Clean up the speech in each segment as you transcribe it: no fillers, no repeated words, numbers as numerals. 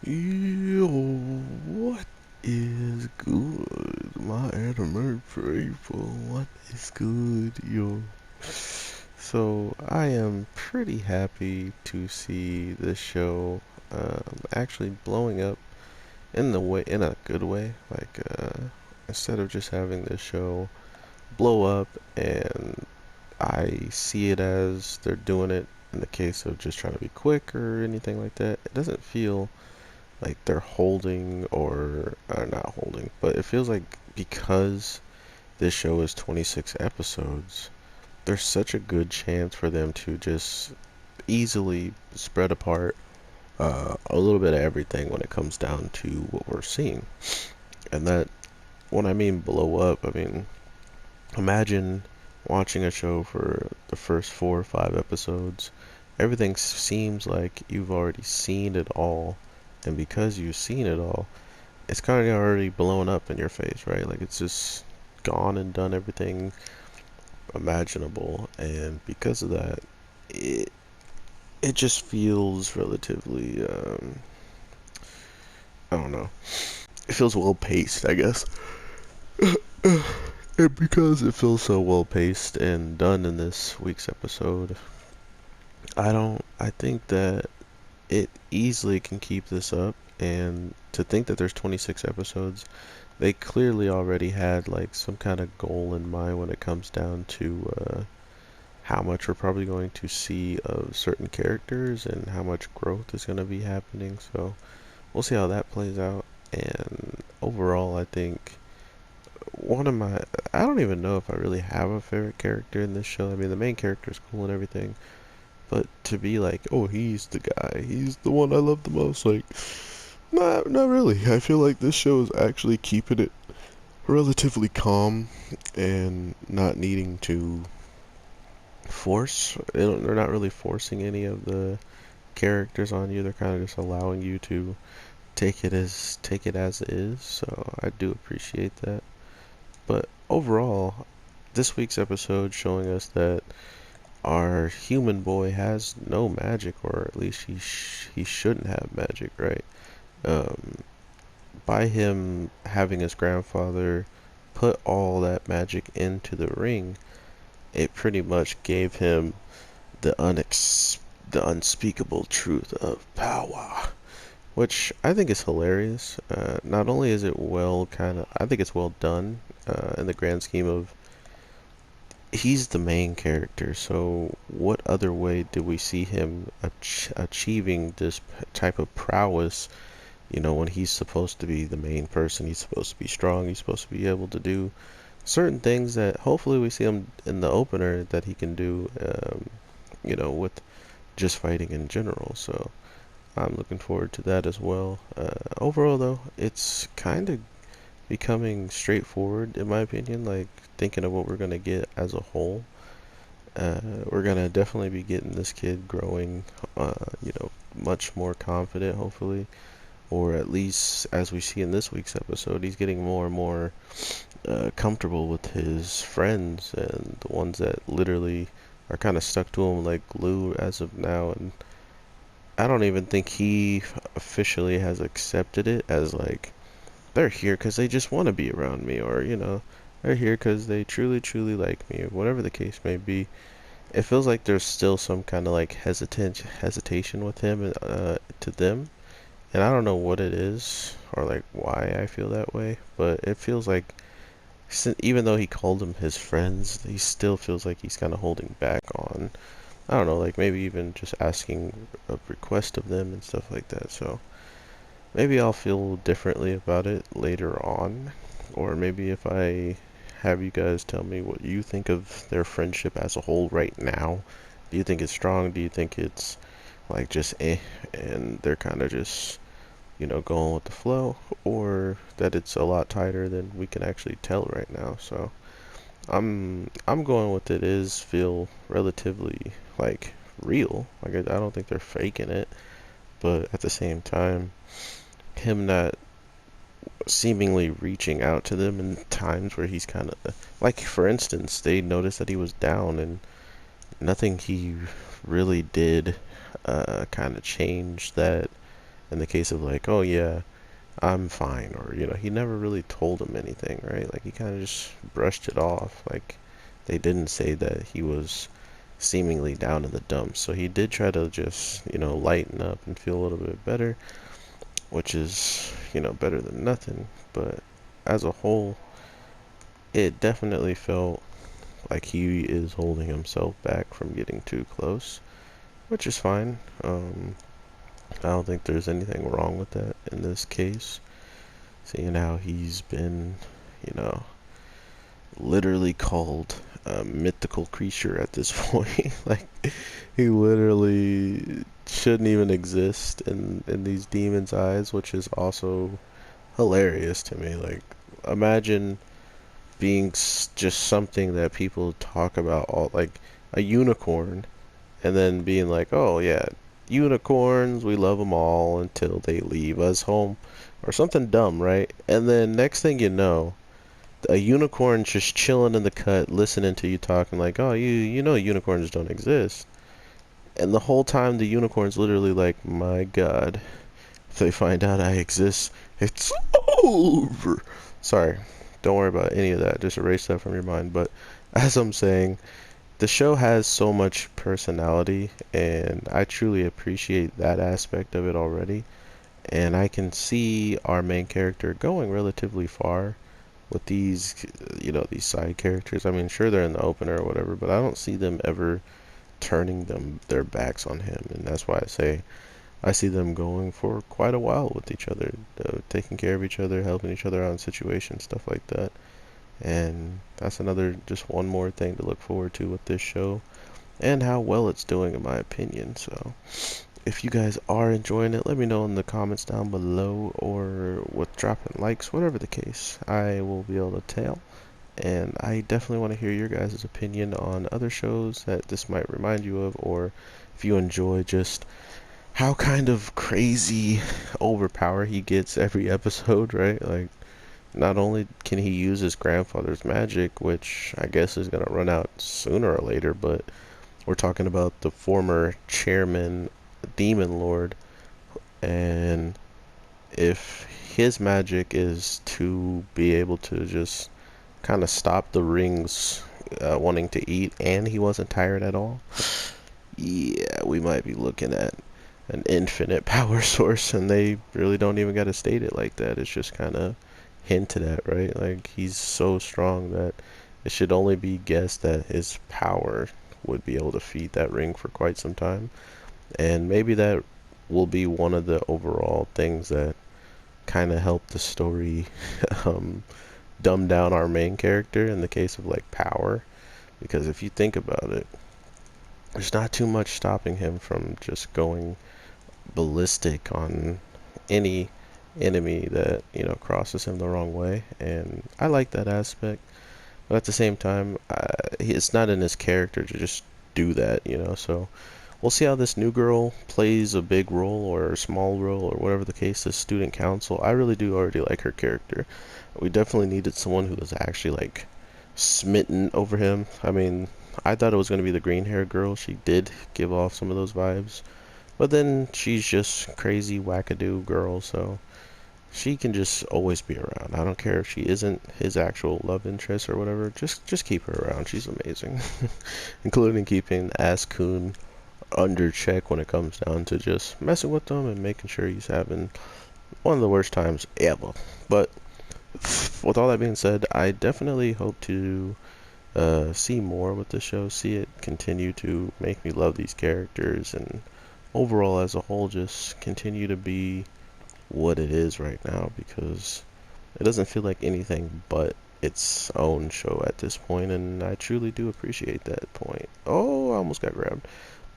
Yo, what is good? My anime people, what is good, yo? So, I am pretty happy to see this show actually blowing up in a good way. Instead of just having this show blow up, and I see it as they're doing it in the case of just trying to be quick or anything like that. It doesn't feel like they're holding or not holding, but it feels like because this show is 26 episodes, there's such a good chance for them to just easily spread apart a little bit of everything when it comes down to what we're seeing. And that, when I mean blow up, I mean imagine watching a show for the first 4 or 5 episodes. Everything seems like you've already seen it all, and because you've seen it all, it's kind of already blown up in your face, right? Like it's just gone and done everything imaginable, and because of that, it it just feels relatively I don't know. It feels well paced, I guess. And because it feels so well paced and done in this week's episode, I think that it easily can keep this up. And to think that there's 26 episodes, they clearly already had like some kind of goal in mind when it comes down to how much we're probably going to see of certain characters and how much growth is going to be happening. So we'll see how that plays out. And overall, I think one of my I don't even know if I really have a favorite character in this show. I mean, the main character is cool and everything, but to be like, oh, he's the guy, he's the one I love the most, like, not really. I feel like this show is actually keeping it relatively calm and not needing to force. They're not really forcing any of the characters on you. They're kind of just allowing you to take it as it is. So I do appreciate that. But overall, this week's episode showing us that our human boy has no magic, or at least he shouldn't have magic, right? Um, by him having his grandfather put all that magic into the ring, it pretty much gave him the unspeakable truth of power, which I think is hilarious. Not only is it I think it's well done in the grand scheme of he's the main character, so what other way do we see him achieving this type of prowess? You know, when he's supposed to be the main person, he's supposed to be strong, he's supposed to be able to do certain things that hopefully we see him in the opener that he can do, with just fighting in general. So I'm looking forward to that as well. Overall, though, it's kind of becoming straightforward in my opinion. Like thinking of what we're gonna get as a whole, we're gonna definitely be getting this kid growing, much more confident, hopefully, or at least as we see in this week's episode, he's getting more and more comfortable with his friends and the ones that literally are kind of stuck to him like glue as of now. And I don't even think he officially has accepted it as like they're here because they just want to be around me, or they're here because they truly truly like me, or whatever the case may be. It feels like there's still some kind of like hesitation with him to them, and I don't know what it is or like why I feel that way, but it feels like even though he called them his friends, he still feels like he's kind of holding back on, I don't know, like maybe even just asking a request of them and stuff like that. So maybe I'll feel differently about it later on, or maybe if I have you guys tell me what you think of their friendship as a whole right now. Do you think it's strong? Do you think it's like just and they're kind of just, going with the flow, or that it's a lot tighter than we can actually tell right now? So I'm going with it is feel relatively like real. Like I don't think they're faking it, but at the same time, him not seemingly reaching out to them in times where he's kind of like, for instance, they noticed that he was down and nothing he really did kind of changed that in the case of like, oh yeah, I'm fine, or he never really told him anything, right? Like he kind of just brushed it off. Like they didn't say that he was seemingly down in the dumps. So he did try to just, lighten up and feel a little bit better, which is, better than nothing. But as a whole, it definitely felt like he is holding himself back from getting too close, which is fine. I don't think there's anything wrong with that in this case, seeing how he's been, you know, literally called a mythical creature at this point. Like, he literally shouldn't even exist in these demons' eyes, which is also hilarious to me. Like, imagine being just something that people talk about all, like a unicorn, and then being like, oh yeah, unicorns, we love them all until they leave us home, or something dumb, right? And then next thing you know, a unicorn just chilling in the cut, listening to you talking like, oh, you know unicorns don't exist. And the whole time the unicorn's literally like, my God, if they find out I exist, it's over. Sorry, don't worry about any of that. Just erase that from your mind. But as I'm saying, the show has so much personality, and I truly appreciate that aspect of it already. And I can see our main character going relatively far with these, these side characters. I mean, sure, they're in the opener or whatever, but I don't see them ever turning their backs on him, and that's why I say I see them going for quite a while with each other, taking care of each other, helping each other out in situations, stuff like that. And that's another, just one more thing to look forward to with this show, and how well it's doing in my opinion. So if you guys are enjoying it, let me know in the comments down below, or with dropping likes, whatever the case, I will be able to tell. And I definitely want to hear your guys' opinion on other shows that this might remind you of, or if you enjoy just how kind of crazy overpowered he gets every episode, right? Like, not only can he use his grandfather's magic, which I guess is going to run out sooner or later, but we're talking about the former chairman, Demon Lord, and if his magic is to be able to just kind of stop the rings wanting to eat, and he wasn't tired at all, yeah, we might be looking at an infinite power source, and they really don't even got to state it like that. It's just kind of hinted at, right? Like, he's so strong that it should only be guessed that his power would be able to feed that ring for quite some time. And maybe that will be one of the overall things that kind of help the story um, dumb down our main character in the case of like power. Because if you think about it, there's not too much stopping him from just going ballistic on any enemy that crosses him the wrong way. And I like that aspect, but at the same time, it's not in his character to just do that, so we'll see how this new girl plays a big role or a small role or whatever the case, the student council. I really do already like her character. We definitely needed someone who was actually like smitten over him. I mean, I thought it was going to be the green haired girl. She did give off some of those vibes, but then she's just crazy wackadoo girl, so she can just always be around. I don't care if she isn't his actual love interest or whatever. Just keep her around. She's amazing, including keeping As-kun under check when it comes down to just messing with him and making sure he's having one of the worst times ever. But with all that being said, I definitely hope to see more with the show, see it continue to make me love these characters, and overall as a whole just continue to be what it is right now, because it doesn't feel like anything but its own show at this point, and I truly do appreciate that point. Oh, I almost got grabbed.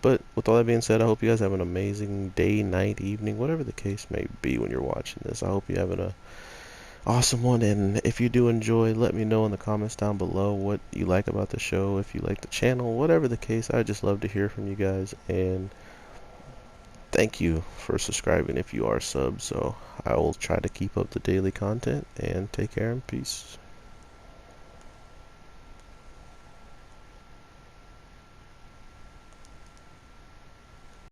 But with all that being said, I hope you guys have an amazing day, night, evening, whatever the case may be when you're watching this. I hope you're having a awesome one, and if you do enjoy, let me know in the comments down below what you like about the show, if you like the channel, whatever the case. I'd just love to hear from you guys, and thank you for subscribing if you are subbed. So I will try to keep up the daily content, and take care and peace.